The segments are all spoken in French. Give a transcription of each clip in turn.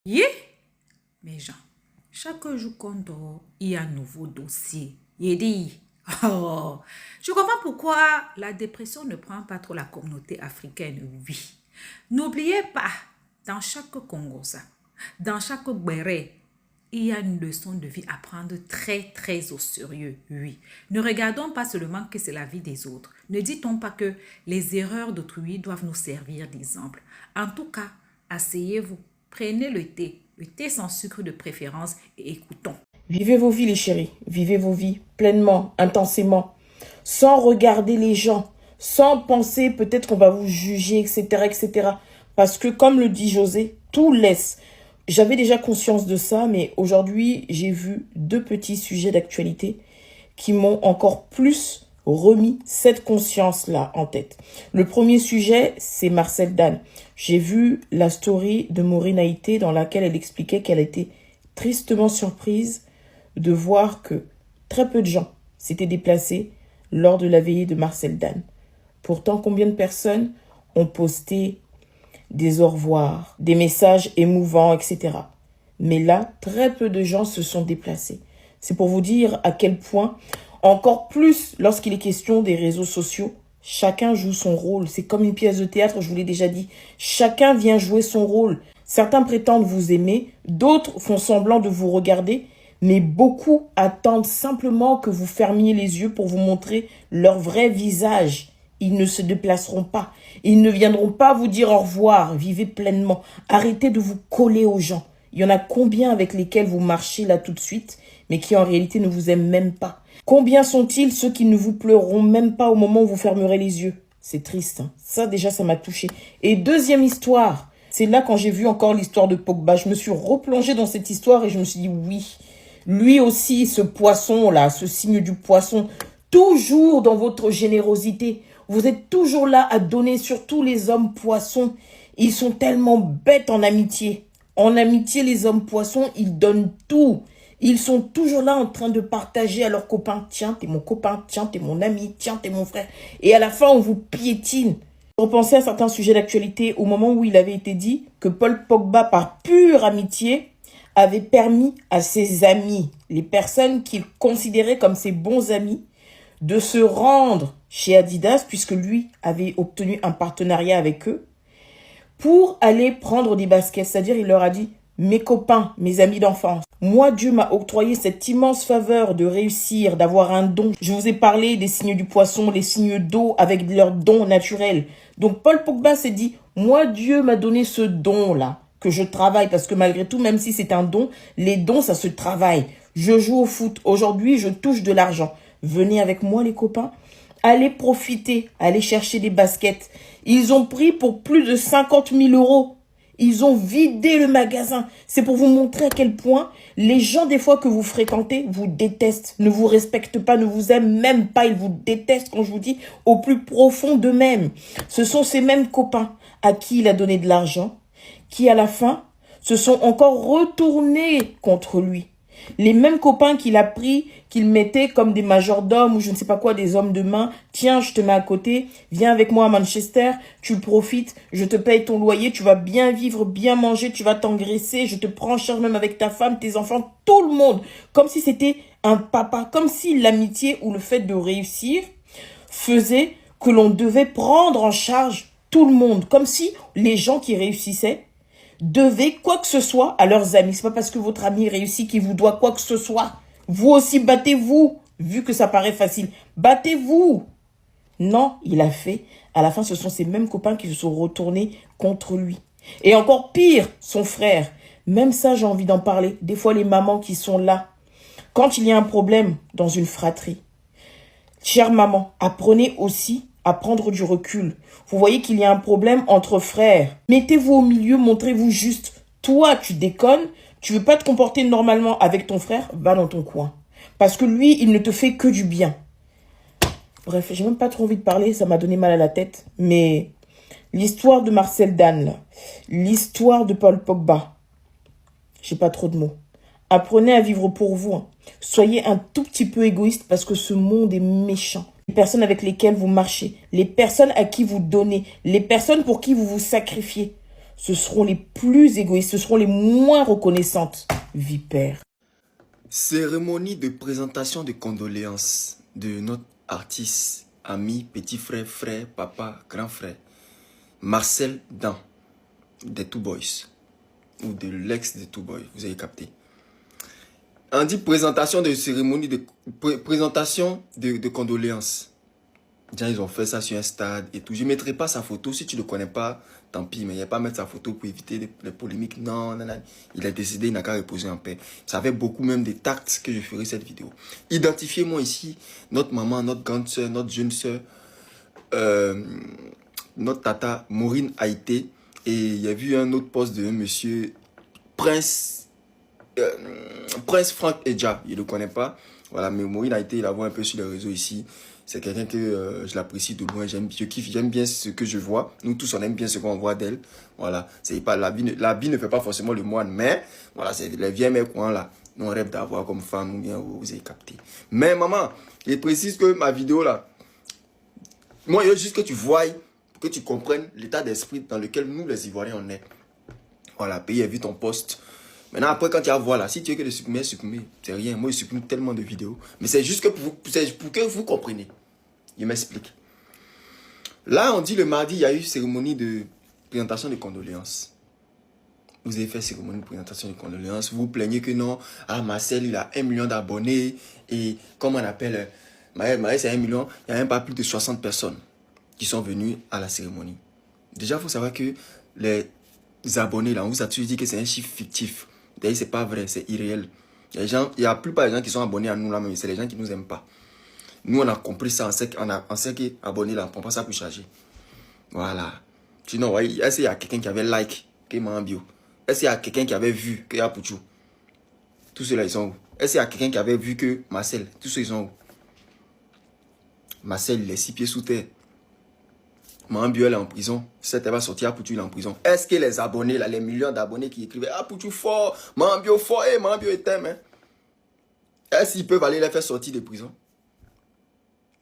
Yeah, mes gens, chaque jour qu'on dort, il y a un nouveau dossier. Il dit, oh, je comprends pourquoi la dépression ne prend pas trop la communauté africaine, oui. N'oubliez pas, dans chaque Congosa, dans chaque Béré, il y a une leçon de vie à prendre très, très au sérieux, oui. Ne regardons pas seulement que c'est la vie des autres. Ne dit-on pas que les erreurs d'autrui doivent nous servir d'exemple. En tout cas, asseyez-vous, prenez le thé sans sucre de préférence et écoutons. Vivez vos vies, les chéris. Vivez vos vies pleinement, intensément, sans regarder les gens, sans penser peut-être qu'on va vous juger, etc., etc. Parce que, comme le dit José, tout laisse. J'avais déjà conscience de ça, mais aujourd'hui, j'ai vu deux petits sujets d'actualité qui m'ont encore plus remis cette conscience-là en tête. Le premier sujet, c'est Marcel Dan. J'ai vu la story de Maureen Haïté dans laquelle elle expliquait qu'elle était tristement surprise de voir que très peu de gens s'étaient déplacés lors de la veillée de Marcel Dan. Pourtant, combien de personnes ont posté des au revoir, des messages émouvants, etc. Mais là, très peu de gens se sont déplacés. C'est pour vous dire à quel point, encore plus lorsqu'il est question des réseaux sociaux, chacun joue son rôle. C'est comme une pièce de théâtre, je vous l'ai déjà dit. Chacun vient jouer son rôle. Certains prétendent vous aimer, d'autres font semblant de vous regarder, mais beaucoup attendent simplement que vous fermiez les yeux pour vous montrer leur vrai visage. Ils ne se déplaceront pas. Ils ne viendront pas vous dire au revoir. Vivez pleinement. Arrêtez de vous coller aux gens. Il y en a combien avec lesquels vous marchez là tout de suite, mais qui en réalité ne vous aiment même pas? Combien sont-ils ceux qui ne vous pleureront même pas au moment où vous fermerez les yeux? C'est triste, hein. Ça déjà, ça m'a touché. Et deuxième histoire, c'est là quand j'ai vu encore l'histoire de Pogba. Je me suis replongée dans cette histoire et je me suis dit oui, lui aussi, ce poisson-là, ce signe du poisson, toujours dans votre générosité. Vous êtes toujours là à donner, surtout les hommes poissons. Ils sont tellement bêtes en amitié. En amitié, les hommes poissons, ils donnent tout. Ils sont toujours là en train de partager à leurs copains. Tiens, t'es mon copain. Tiens, t'es mon ami. Tiens, t'es mon frère. Et à la fin, on vous piétine. Repensez à certains sujets d'actualité au moment où il avait été dit que Paul Pogba, par pure amitié, avait permis à ses amis, les personnes qu'il considérait comme ses bons amis, de se rendre chez Adidas, puisque lui avait obtenu un partenariat avec eux, pour aller prendre des baskets. C'est-à-dire, il leur a dit, mes copains, mes amis d'enfance, moi, Dieu m'a octroyé cette immense faveur de réussir, d'avoir un don. Je vous ai parlé des signes du poisson, les signes d'eau avec leurs dons naturels. Donc, Paul Pogba s'est dit, moi, Dieu m'a donné ce don-là, que je travaille, parce que malgré tout, même si c'est un don, les dons, ça se travaille. Je joue au foot. Aujourd'hui, je touche de l'argent. Venez avec moi, les copains. Allez profiter, allez chercher des baskets. Ils ont pris pour plus de 50 000 euros. Ils ont vidé le magasin. C'est pour vous montrer à quel point les gens, des fois, que vous fréquentez, vous détestent, ne vous respectent pas, ne vous aiment même pas. Ils vous détestent, quand je vous dis, au plus profond d'eux-mêmes. Ce sont ces mêmes copains à qui il a donné de l'argent, qui, à la fin, se sont encore retournés contre lui. Les mêmes copains qu'il a pris, qu'il mettait comme des majordomes ou je ne sais pas quoi, des hommes de main. Tiens, je te mets à côté, viens avec moi à Manchester, tu profites, je te paye ton loyer, tu vas bien vivre, bien manger, tu vas t'engraisser, je te prends en charge même avec ta femme, tes enfants, tout le monde. Comme si c'était un papa, comme si l'amitié ou le fait de réussir faisait que l'on devait prendre en charge tout le monde. Comme si les gens qui réussissaient devez quoi que ce soit à leurs amis. C'est pas parce que votre ami réussit qu'il vous doit quoi que ce soit. Vous aussi, battez-vous. Vu que ça paraît facile, battez-vous. Non, il a fait. À la fin, ce sont ces mêmes copains qui se sont retournés contre lui. Et encore pire, son frère. Même ça, j'ai envie d'en parler. Des fois, les mamans qui sont là. Quand il y a un problème dans une fratrie, chère maman, apprenez aussi à prendre du recul. Vous voyez qu'il y a un problème entre frères. Mettez-vous au milieu, montrez-vous juste. Toi, tu déconnes, tu veux pas te comporter normalement avec ton frère, va dans ton coin. Parce que lui, il ne te fait que du bien. Bref, j'ai même pas trop envie de parler, ça m'a donné mal à la tête. Mais l'histoire de Marcel Dan, l'histoire de Paul Pogba, j'ai pas trop de mots. Apprenez à vivre pour vous. Hein. Soyez un tout petit peu égoïste parce que ce monde est méchant. Les personnes avec lesquelles vous marchez, les personnes à qui vous donnez, les personnes pour qui vous vous sacrifiez, ce seront les plus égoïstes, ce seront les moins reconnaissantes. Vipère. Cérémonie de présentation de condoléances de notre artiste, ami, petit frère, frère, papa, grand frère, Marcel Dan, des Two Boys, ou de l'ex des Two Boys, vous avez capté. On dit présentation de cérémonie, présentation de condoléances. Déjà, ils ont fait ça sur un stade et tout. Je ne mettrai pas sa photo. Si tu ne le connais pas, tant pis. Mais il n'y a pas à mettre sa photo pour éviter les polémiques. Non, non, non. Il est décédé, il n'a qu'à reposer en paix. Ça fait beaucoup même des tacts que je ferai cette vidéo. Identifiez-moi ici notre maman, notre grande soeur, notre jeune soeur, notre tata, Maureen Haïté. Et il y a vu un autre poste de monsieur Prince Franck Edja. Je ne le connais pas. Voilà, mais Maureen Haïté, il la voit un peu sur les réseaux ici. C'est quelqu'un que je l'apprécie de loin, j'aime bien ce que je vois. Nous tous, on aime bien ce qu'on voit d'elle. Voilà, c'est pas l'habit ne fait pas forcément le moine, mais voilà, c'est les vieux mecs là. Nous on rêve d'avoir comme femme ou bien vous avez capté. Mais maman, il précise que ma vidéo là, moi il veux juste que tu voies, que tu comprennes l'état d'esprit dans lequel nous les Ivoiriens on est. Voilà, payer vu ton poste. Maintenant, après, quand tu vas voir là, si tu veux que le supprimer, c'est rien. Moi, je supprime tellement de vidéos. Mais c'est juste que pour que vous compreniez. Je m'explique. Là, on dit le mardi, il y a eu cérémonie de présentation de condoléances. Vous avez fait cérémonie de présentation de condoléances. Vous vous plaignez que non. Ah, Marcel, il a 1 million d'abonnés. Et comme on appelle, Marcel, c'est 1 million. Il n'y a même pas plus de 60 personnes qui sont venues à la cérémonie. Déjà, il faut savoir que les abonnés, là, on vous a toujours dit que c'est un chiffre fictif. D'ailleurs, c'est pas vrai, c'est irréel. Il y a la plupart des gens qui sont abonnés à nous là, mais c'est les gens qui nous aiment pas. Nous, on a compris ça, on sait qu'abonné là, on ne prend pas ça pour charger. Voilà. Sinon, est-ce qu'il y a quelqu'un qui avait like, qui m'a en bio? Est-ce qu'il y a quelqu'un qui avait vu que y a Pouchou? Tous ceux-là, ils sont où? Est-ce qu'il y a quelqu'un qui avait vu que Marcel? Tous ceux, ils sont où? Marcel, il est 6 pieds sous terre. Mambio, elle est en prison. Cette elle va sortir, Apoutou, il est en prison. Est-ce que les abonnés, là, les millions d'abonnés qui écrivaient Apoutou fort, Mambio fort, et Mambio est hein? Est-ce qu'ils peuvent aller les faire sortir de prison?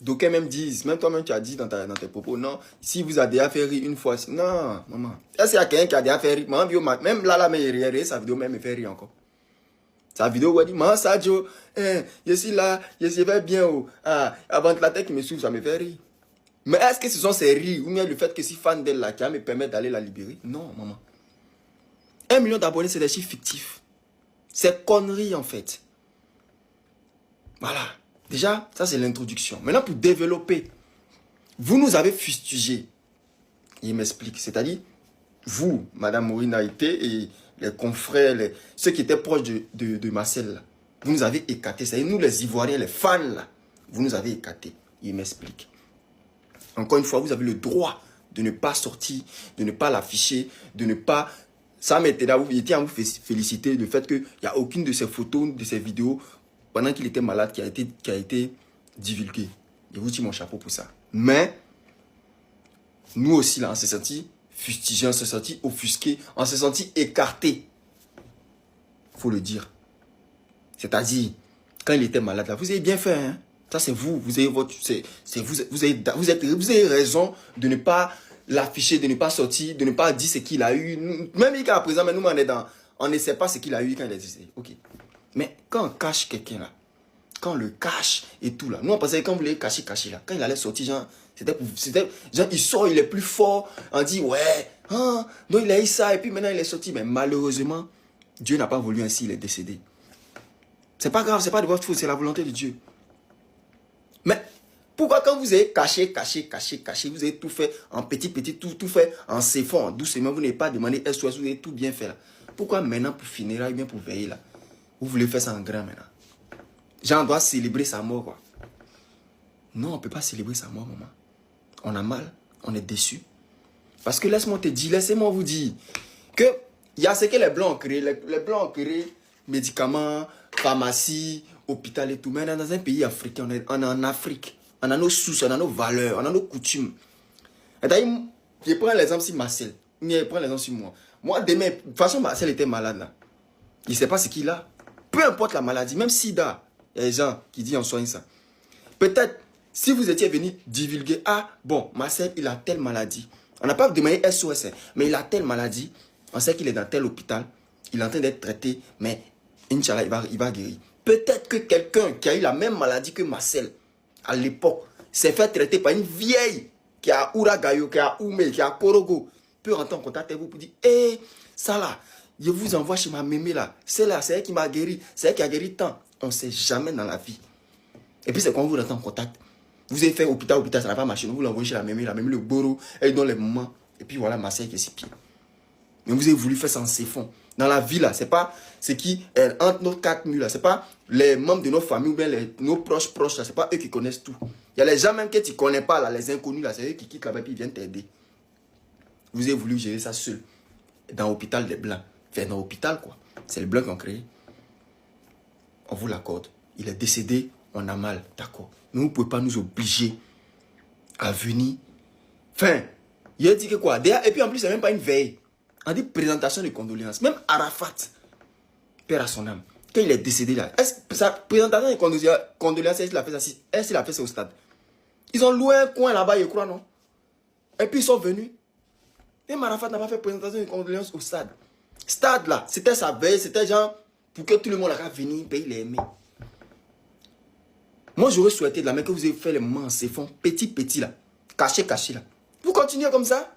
D'aucuns même disent, même toi-même tu as dit dans tes propos, non, si vous avez déjà fait rire une fois, non, maman. Est-ce qu'il y a quelqu'un qui a déjà fait rire? Mambio, même là, mais il sa vidéo même me fait rire encore. Sa vidéo, elle dit, man, Sadio, je suis là, je vais bien, oh. Ah, avant que la tête qui me souffle, ça me fait rire. Mais est-ce que ce sont ces rires ou bien le fait que si fan d'elle là qui va me permettre d'aller la libérer? Non, maman. 1 million d'abonnés, c'est des chiffres fictifs. C'est connerie en fait. Voilà. Déjà, ça c'est l'introduction. Maintenant, pour développer, vous nous avez fustigé. Il m'explique. C'est-à-dire, vous, Madame Maureen Haïté et les confrères, ceux qui étaient proches de Marcel, là, vous nous avez écartés. C'est-à-dire, nous les Ivoiriens, les fans, là, vous nous avez écartés. Il m'explique. Encore une fois, vous avez le droit de ne pas sortir, de ne pas l'afficher, de ne pas... Ça m'était là, vous étiez à vous féliciter le fait qu'il n'y a aucune de ces photos, de ces vidéos, pendant qu'il était malade, qui a été divulguée. Je vous tire mon chapeau pour ça. Mais, nous aussi, là, on s'est senti fustigés, on s'est senti offusqués, on s'est senti écartés. Il faut le dire. C'est-à-dire, quand il était malade, là, vous avez bien fait, hein? Ça, c'est vous. Vous avez raison de ne pas l'afficher, de ne pas sortir, de ne pas dire ce qu'il a eu. Même jusqu'à présent, mais nous, on ne sait pas ce qu'il a eu quand il est décédé. Ok. Mais quand on cache quelqu'un là, quand on le cache et tout là, nous on pensait que quand vous l'avez caché là, quand il allait sortir, genre, genre, il sort, il est plus fort, on dit ouais, hein, donc il a eu ça et puis maintenant il est sorti. Mais malheureusement, Dieu n'a pas voulu ainsi, il est décédé. C'est pas grave, c'est pas de votre faute, c'est la volonté de Dieu. Mais pourquoi quand vous avez caché, vous avez tout fait en petit, tout fait en s'effort, doucement, vous n'avez pas demandé SOS, vous avez tout bien fait là. Pourquoi maintenant pour finir là, bien pour veiller là, vous voulez faire ça en grand maintenant? Genre on doit célébrer sa mort quoi. Non, on ne peut pas célébrer sa mort, maman. On a mal, on est déçu. Parce que laissez-moi vous dire que il y a ce que les Blancs ont créé. Les Blancs ont créé médicaments, pharmacie, hôpital et tout. Mais dans un pays africain, on est en Afrique. On a nos sources, on a nos valeurs, on a nos coutumes. Et je prends l'exemple sur Marcel. Je prends l'exemple sur moi. Moi, demain, de toute façon, Marcel était malade là. Il ne sait pas ce qu'il a. Peu importe la maladie, même SIDA, il y a des gens qui disent on soigne ça. Peut-être, si vous étiez venu divulguer, ah, bon, Marcel, il a telle maladie. On n'a pas demandé SOS, mais il a telle maladie, on sait qu'il est dans tel hôpital, il est en train d'être traité, mais Inch'Allah, il va guérir. Peut-être que quelqu'un qui a eu la même maladie que Marcel, à l'époque, s'est fait traiter par une vieille qui a Ouragayo, qui a Oumé, qui a Korogo, peut rentrer en contact avec vous pour dire, hé, ça là, je vous envoie chez ma mémé là, c'est là, c'est elle qui m'a guéri, c'est elle qui a guéri tant. On ne sait jamais dans la vie. Et puis c'est quand vous rentrez en contact, vous avez fait hôpital, ça n'a pas marché, vous l'envoyez chez la mémé, le Boro, elle donne les moments, et puis voilà, Marcel qui est si pire. Mais vous avez voulu faire ça en siphon. Dans la vie là, c'est pas ce qui est entre nos quatre murs là, c'est pas les membres de nos familles ou bien nos proches là, c'est pas eux qui connaissent tout. Il y a les gens même que tu connais pas là, les inconnus là, c'est eux qui quittent là-bas et puis ils viennent t'aider. Vous avez voulu gérer ça seul. Dans l'hôpital des Blancs. Enfin, dans l'hôpital quoi. C'est les Blancs qui ont créé. On vous l'accorde. Il est décédé, on a mal, d'accord. Mais vous ne pouvez pas nous obliger à venir. Enfin, il a dit que quoi. Et puis en plus, c'est même pas une veille. On dit présentation de condoléances. Même Arafat, père à son âme, quand il est décédé là, sa présentation de condoléances, est-ce qu'il a fait ça au stade? Ils ont loué un coin là-bas, je crois, non? Et puis ils sont venus. Et Arafat n'a pas fait présentation de condoléances au stade. Stade là, c'était sa veille, c'était genre pour que tout le monde a venir, payer les aimés. Moi j'aurais souhaité de la main que vous ayez fait les moments en siphon, petit là, caché là. Vous continuez comme ça?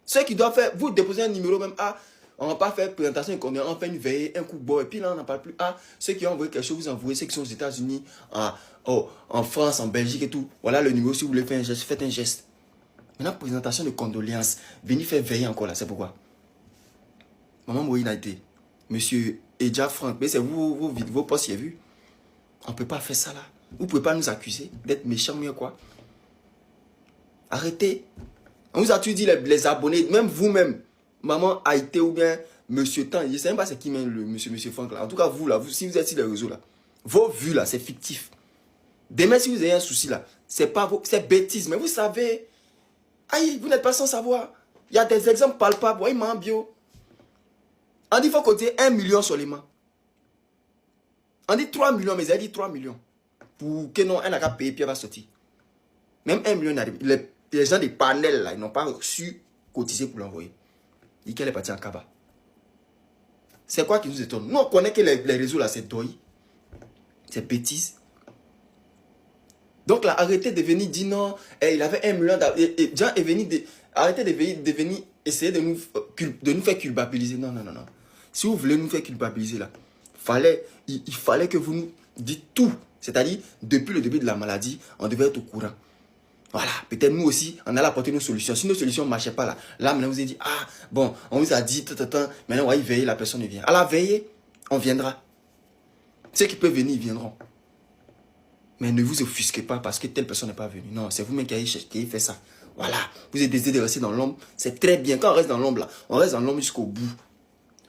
Ceux qui doivent faire, vous déposez un numéro même à, on va pas faire présentation, on fait une veille, un coup de bord, et puis là on n'en parle plus. Ah, ceux qui ont envoyé quelque chose, vous envoyez, ceux qui sont aux États-Unis, en France, en Belgique et tout. Voilà le numéro, si vous voulez faire un geste, faites un geste. Maintenant, présentation de condoléances, venez faire veiller encore là, c'est pourquoi. Maman Moïse a été, monsieur Edja Franck, mais c'est vos postes, y a vu. On ne peut pas faire ça là. Vous ne pouvez pas nous accuser d'être méchants, mieux quoi. Arrêtez. On vous a toujours dit les abonnés, même vous-même, maman Haïté ou bien monsieur Tan, je ne sais même pas c'est qui mène le monsieur Franck là. En tout cas, vous là, si vous êtes sur les réseaux là, vos vues là, c'est fictif. Demain, si vous avez un souci là, c'est bêtise, mais vous savez, aïe, vous n'êtes pas sans savoir. Il y a des exemples palpables, voyez, ma bio. On dit qu'il faut compter 1 million seulement. On dit 3 millions, mais elle dit 3 millions. Pour que non, elle n'a qu'à payer, puis elle va sortir. Même 1 million, les gens des panels là, ils n'ont pas su cotiser pour l'envoyer. Dit qu'elle est partie en cabas. C'est quoi qui nous étonne? Nous, on connaît que les réseaux là, c'est deuil. C'est bêtise. Donc là, arrêtez de venir dire non, il avait 1 million d'abonnés. Jean est venu arrêtez de venir essayer de nous faire culpabiliser. Non. Si vous voulez nous faire culpabiliser là, il fallait que vous nous dites tout. C'est-à-dire, depuis le début de la maladie, on devait être au courant. Voilà, peut-être nous aussi, on allait apporter nos solutions. Si nos solutions ne marchaient pas là, maintenant vous avez dit, ah, bon, on vous a dit, maintenant on va y veiller, la personne vient. À la veille, on viendra. Ceux qui peuvent venir, ils viendront. Mais ne vous offusquez pas parce que telle personne n'est pas venue. Non, c'est vous-même qui avez fait ça. Voilà, vous êtes décidé de rester dans l'ombre. C'est très bien. Quand on reste dans l'ombre là, on reste dans l'ombre jusqu'au bout.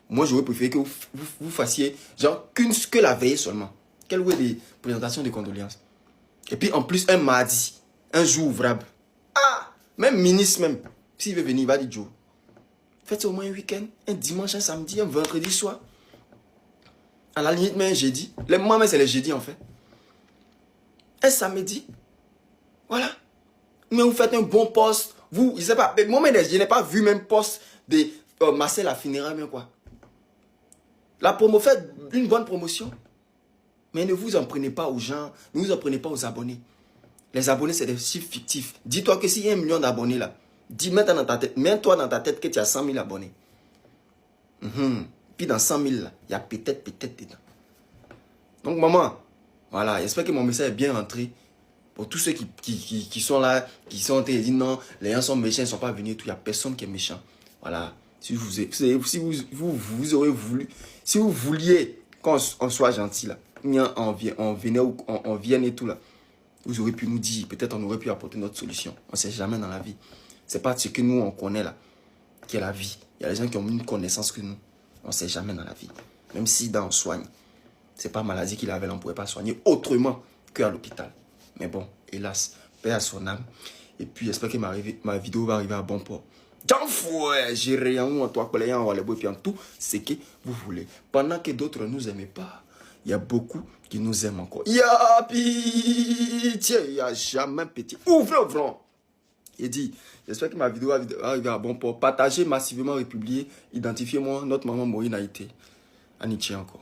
Moi, j'aurais préféré que vous fassiez genre que la veille seulement. Quelle est des présentations de condoléances. Et puis en plus, un mardi, un jour ouvrable. Ah, même ministre même. S'il veut venir, il va dire Joe. Faites au moins un week-end, un dimanche, un samedi, un vendredi soir. À la limite, même un jeudi. Les moments, mais c'est les jeudis en fait. Un samedi. Voilà. Mais vous faites un bon poste. Vous, je sais pas. Mais moi, je n'ai pas vu même poste de Marcel à funérailles, mais quoi. La promo, faites une bonne promotion. Mais ne vous en prenez pas aux gens. Ne vous en prenez pas aux abonnés. Les abonnés, c'est des chiffres fictifs. Dis-toi que s'il y a 1 million d'abonnés là, mets-toi dans ta tête que tu as 100 000 abonnés. Puis dans 100 000 là, il y a peut-être dedans. Donc maman, voilà, j'espère que mon message est bien rentré. Pour tous ceux qui sont là, qui sont en train de dire non, les gens sont méchants, ils ne sont pas venus, il n'y a personne qui est méchant. Voilà. Si vous aurez voulu, si vous vouliez qu'on soit gentil là, on vienne et tout là, vous aurez pu nous dire, peut-être on aurait pu apporter notre solution. On ne sait jamais dans la vie. Ce n'est pas ce que nous on connaît là, qui est la vie. Il y a des gens qui ont une connaissance que nous. On ne sait jamais dans la vie. Même si on soigne. Ce n'est pas maladie qu'il avait, on ne pourrait pas soigner autrement qu'à l'hôpital. Mais bon, hélas, paix à son âme. Et puis j'espère que ma vidéo va arriver à bon port. J'ai rien en toi, et puis en tout ce que vous voulez. Pendant que d'autres ne nous aiment pas, il y a beaucoup qui nous aiment encore. Il y a pitié, il n'y a jamais pitié. Ouvrez. Et dit, j'espère que ma vidéo va arriver à bon port. Partagez massivement, republier, identifiez-moi, notre maman Maureen a été. Anitié encore.